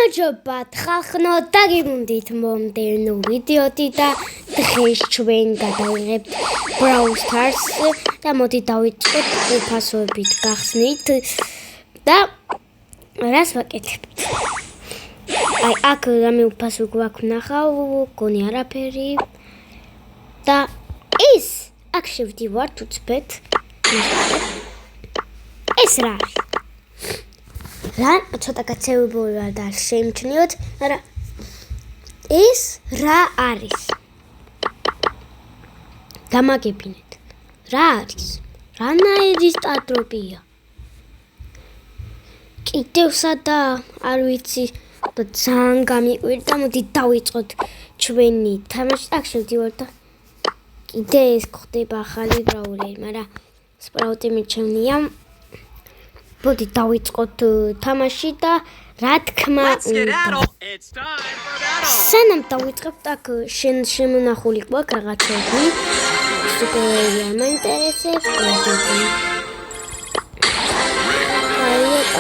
გამარჯობათ ხალხო, დაგიბრუნდით მომდევნო ვიდეოთი და დღეს ჩვენ გადავიღებთ Brawl Stars და მოდი დავიწყოთ უფასოებით გახსნით და რას ვაკეთებთ. აი აქ რამე უფასო გვაქვს ნახავ, გონი არაფერი და ის აქ შევდივართ უცბეთ. ეს რა არის? რა ცოტა გაცევებული ვარ და შემჩნიოთ, მაგრამ ეს რა არის? დამაგებინეთ. რა არის? რანაირი სტატროპია? კიდევ სადა არ ვიცი და ძალიან გამიკვირდა, მოდი დავიწყოთ ჩვენი თამაში. აქ შევდივართ და კიდე ეს ხდება ახალი ბრავლერი, მაგრამ სპრაუტი მიჩვენია. მოდი დავიწყოთ თამაში და რა თქმა უნდა. სანამ დავიწყებთ, აქ შემონახული გვაქვს რაღაცები. სუპერია მაინტერესებს.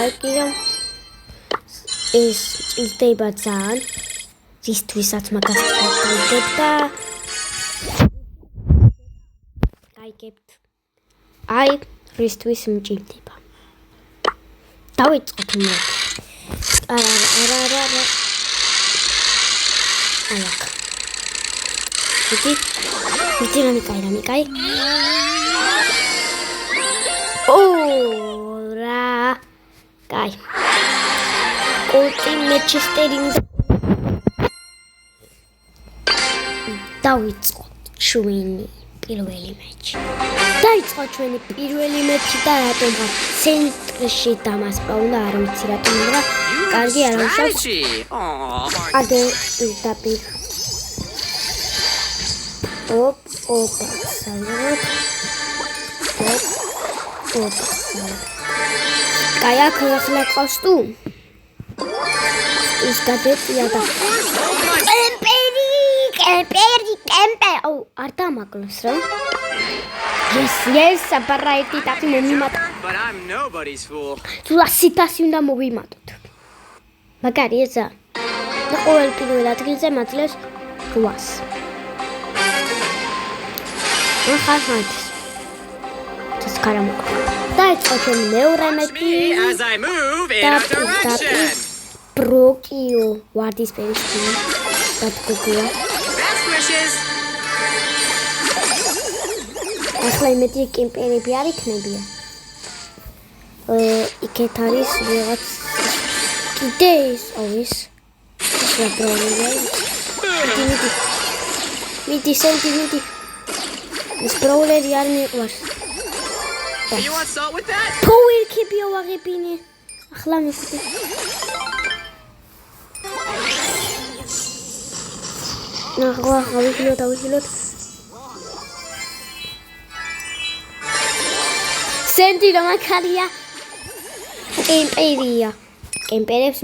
აია, ეს ჭირდება ძალიან. რისთვისაც მაგას გავიგებ და გაიგებთ. აი, რისთვის მჭირდება. დავიწყოთ მე. არა. აიაკ. ვიტი რამიკაი. რა. კაი. Manchester დავიწყოთ ჩვენი პირველი მეჩი. დაიწყოთ ჩვენი პირველი მეჩი და რატომღა ცენტრში დამასპავნა, არ ვიცი რატომ, მაგრამ კარგი არ ამუშავებს. ადე დაპირ. ოპა, სალოთ. ოპა. კაი, აქ ახლა ყავს თუ? ის გადეტია და კემპერი. აუ, არ დამაკლოს რა. Yes, საპარაიტი ტაკი მომიმატა. But I'm nobody's fool. თუ 100 უნდა მოვიმატოთ. მაგარი ესა. და ყოველ პირველ ადგილზე მაძლევს 800. ხარხანს. ეს კარამოკა. დაიწყოთ მეორე მეჩი. As I move in a direction. ბროკიო ვარდისფერის დათქოქია. Best wishes. ახლა იმედი კემპერები არ იქნებია. იქეთ არის რაღაც კიდე ის რა პრობლემაა. მიდი. ეს პრობლემი არ მიყვარს. You want salt with that? პოვერკიბიო ვაღებინე. ახლა მივხვდი. დავიხილოთ. სენდი რა მაქარია. კემპერია. კემპერებს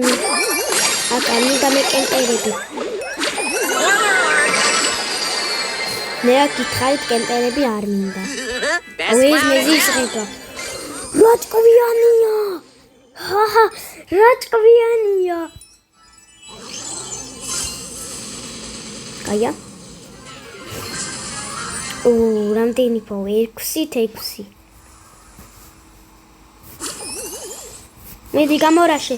აკანი გამეკემპერები. მე გითხარით კემპერები არ მინდა. ეს მეზისღება. რაჭკვიანია. რაჭკვიანია. კაია. რამდენი პო 6. მიდი გამორაშე.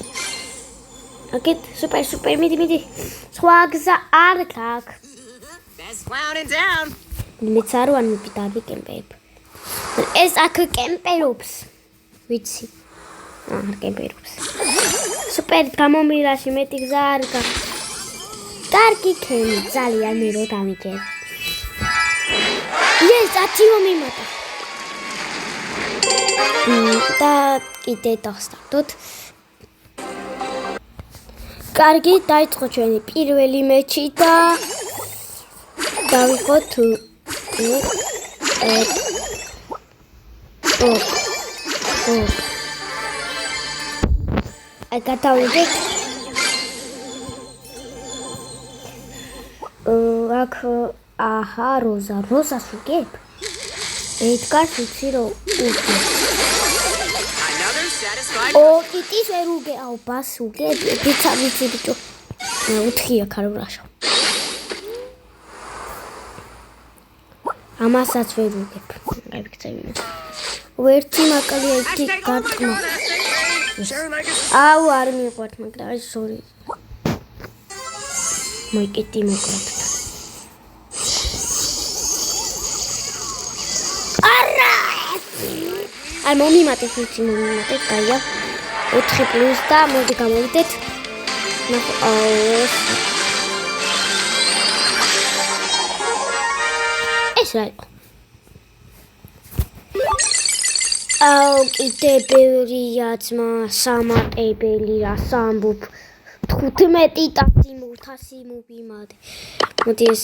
აკეთ სუპერ მიდი. სხვა გზა არ გაქვს. Best clown in town. მეც არ ვარ მიპიტარი კემპერები. ეს აქ კემპერობს. ვიცი. არ კემპერობს. სუპერ გამომირაში მეტი გზა არ გაქვს. კარგი ქენი, ძალიან მე რო დამიჯერ. ეს ათიო მიმატა. და კიდე დავსტარტოთ. კარგი, დაიწყო ჩვენი პირველი მეჩი და დავიღოთ აი გადავიდეთ. აქ როზას ვიგებ? ედგარს ვიცი რომ Another satisfied? ო კიტის ვერ უგე აუ ბას უგე ბიცა ბიჭო მე 4 აქ არ ვრაშავ ამასაც ვერ უგებ აი ვიქცევი ვერთი მაკლია ერთი გარტყმა Share like a აუ არ მიყვართ მაგრამ აი სორი მოიკეტი მოკლედ არა აი მომიმატე ხუთი მომიმატე კაია 4 პლუს და მოდი გამოვიდეთ ნახო ეს რა იყო აუ კიდე ბევრია ძმა სამატებელი რა სამბობ 15 ტაცი მოთასი მოვიმატე მოდი ეს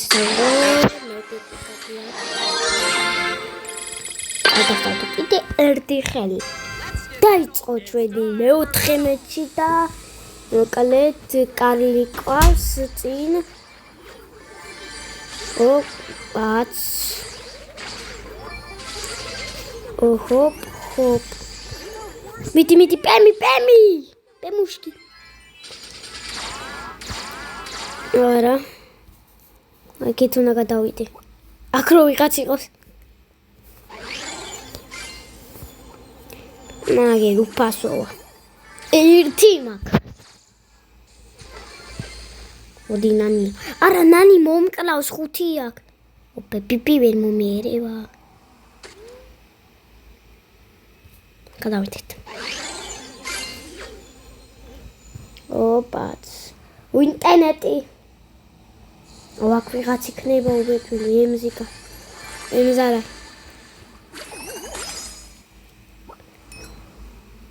გადავდო კიდე ერთი ხელი დაიწყო ჩვენი მეოთხე მეჩი და მოკლედ კარლი ყავს წინ ოპაც ოჰოპ ჰოპ მიდი პემუშკი არა აქეთ უნდა გადავიდე აქ რო ვიღაც იყოს მაგე უფასოა ერთი მაქვს მოდი ნანი არა ნანი მომკლავს 5 აქვს ოპე პიპი ვერ მომიერევა გადავიდეთ ოპაც ინტერნეტი აქ ვიღაც იქნება უბედური ემზიკა ემზარა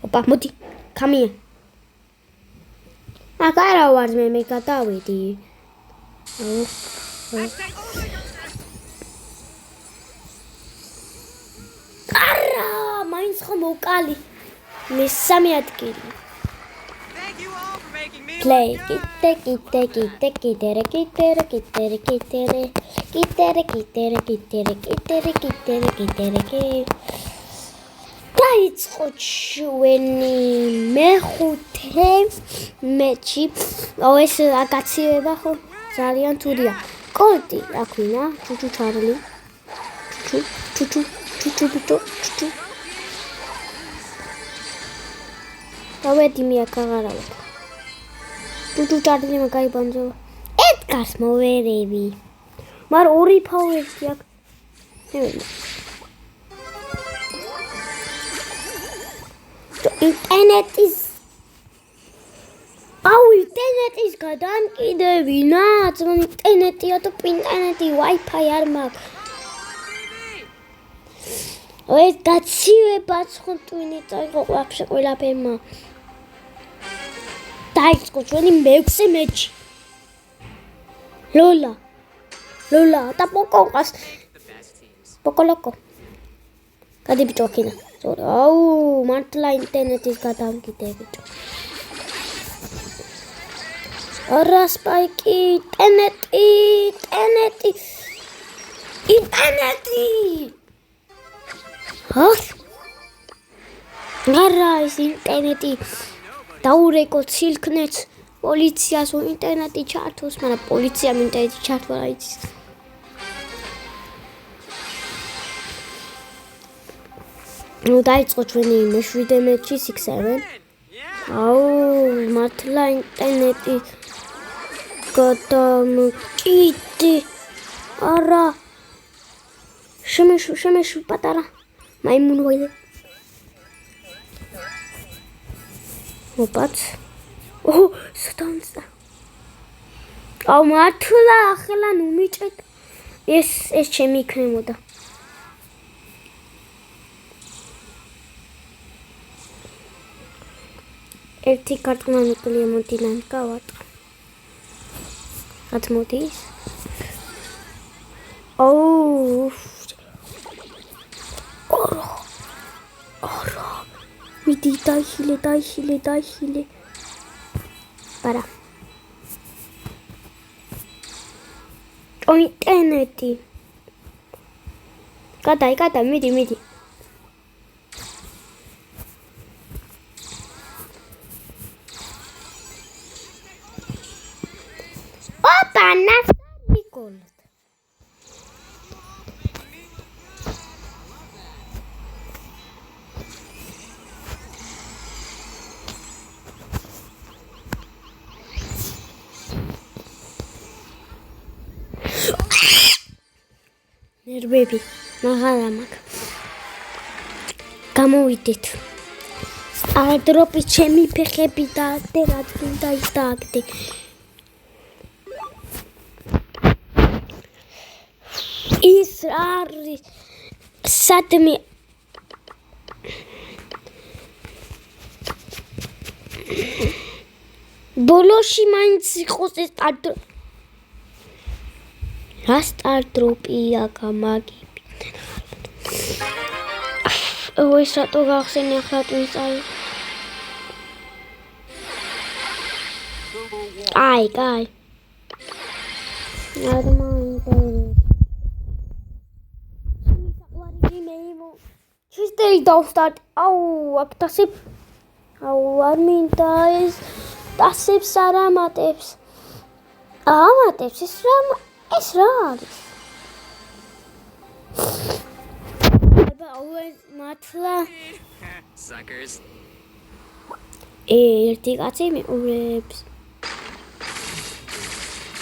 ოპა მოდი კამია აკარა ვარ მე გადავიდი არა მაინც ხომ მოკალი მესამე ადგილი Thank you all for making me play look good. დაიწყო ჩვენი მეხუთე მეჩი ეს აკაციება ხო ძალიან თურია კოლტი აქვინა ჩუჩუ ჩარლი ჩუჩუ ბიტო ჩუჩუ დავედი მე აქაღარავ ჩუჩუ ჩარლი მაგაი ბანძო ედგარს მოვერევი მარ ორი ფაუერტი აქ ინტერნეტის ინტერნეტის გადამკიდები ნაც ინტერნეტია თუ ინტერნეტი Wi-Fi არ მაქვს ეს გაციებაც ხო ტვინი წაიღო ყველაფერმა დაიწყო ჩვენი მეექვსე მეჩი ლოლა და პოკოყას პოკოლოკო გადიბიჭო აქედან აუ მართლა ინტერნეტის გადამკიდები არა სპაიკი ინტერნეტი არა ეს ინტერნეტი დაურეკო ცილქნეც პოლიციას ინტერნეტი ჩართოს მაგრამ პოლიციამ ინტერნეტი ჩართვა რა იცის ნუ დაიწყო ჩვენი მეშვიდე მეჩი 6-7 აუ მართლა ინტერნეტი გადამკიდე არა შემეშვი პატარა მაიმუნ ვაიდე ოპაც სათანცა აუ მართლა ახლა ნუ მიჭეთ ეს ჩემი იქნებოდა ერთი კარტმა მიკლია მოდილან გავატყ რაც მოდის ოუ არა მიდი დაიხილე არა ინტერნეტი გადა მიდი ნერვები მაღლა მაქვს. გამოვიდეთ. Stardropი ჩემი ფეხები დააგდე, რაც უნდა ის დააგდე. ის არის სადმე ბოლოში მაინც იყოს ეს სტარდროპი. რა სტარდროპია გამაგი? ეს რატო გახსენე ახლა წაი. კაი. Tuesday don't start. აქ დასებ. არ მინდა ეს დასებს არ ამატებს. ამატებს ეს რა არის? მართლა Suckers. ერთი კაცი მეურებს.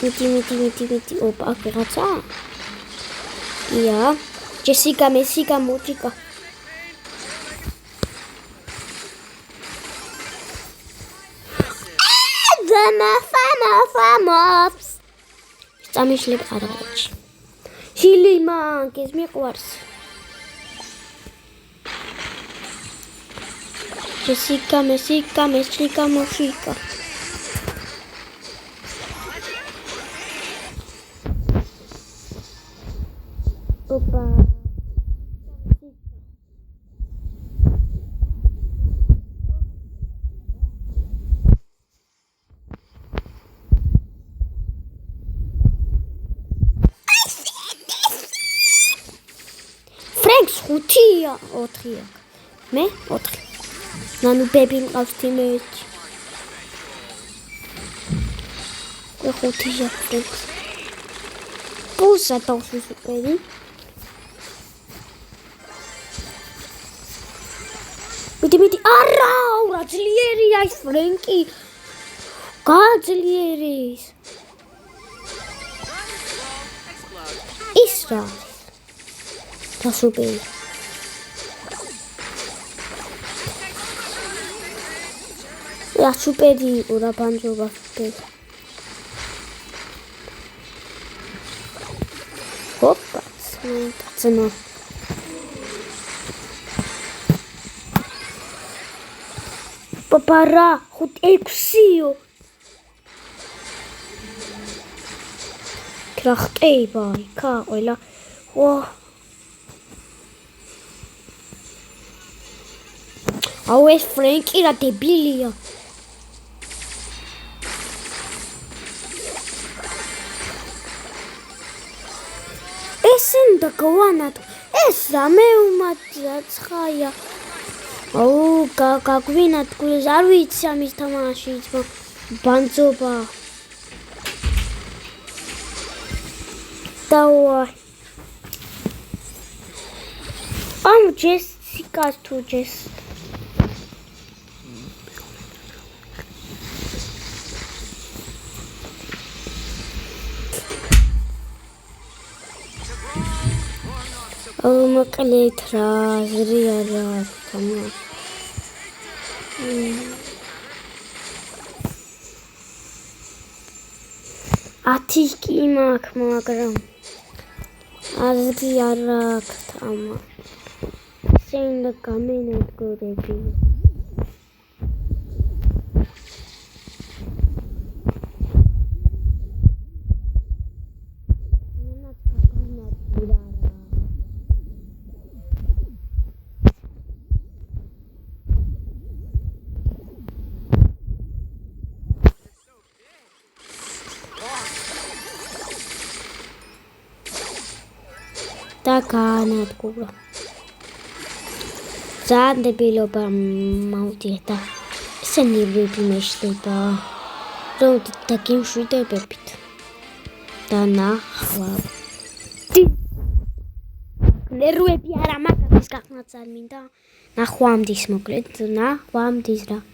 მიდი. ოპა, რაღაცა? ია, ჯესიკა, მესიკა, მოჭიკა. Famous. Წამიშლებ არღაჩი. ჰილი მანგეს მიყვარს. ჯესიკა, მესიკა, მესიკა, მოშიკა. ოპა. ფრენკს 5-ია, 4-ია. მე 4. ნანუ ბები მყავს თიმეჩი. 5-ია ფრენკს. პუსა თავში სუპერი. მიდი. არა, ძლიერია ის ფრენკი. გაძლიერეს. ის რა? Super. Ja, super die oder Banjo was geht. Hoppa, das noch. Papara, goed eksio. Kracht bij, ka, oila. Wow. აუ ეს ფრენკი რა დებილია. ეს უნდა გავანატო. ეს რამე უმაძრაცხაია. აუ გაგვინატყვის არ ვიცი ამის თამაში თქო. ბანძობა. დავა. ამ ჯესიკას თუ ჯეს მოკლედ რა ზრი არა თამა ათი კი მაქვს მაგრამ აზრი არა თამა შენ გამენადგურები და განადგურა. ძალიან დებილობა მოვდიედა. ესე ნერვები მეშლება. რომ დაგიმშვიდებებით. და ნახვა. ნერვები არა მაგას გახნაც არ მინდა. ნახვამდის მოკლედ, ნახვამდის რა.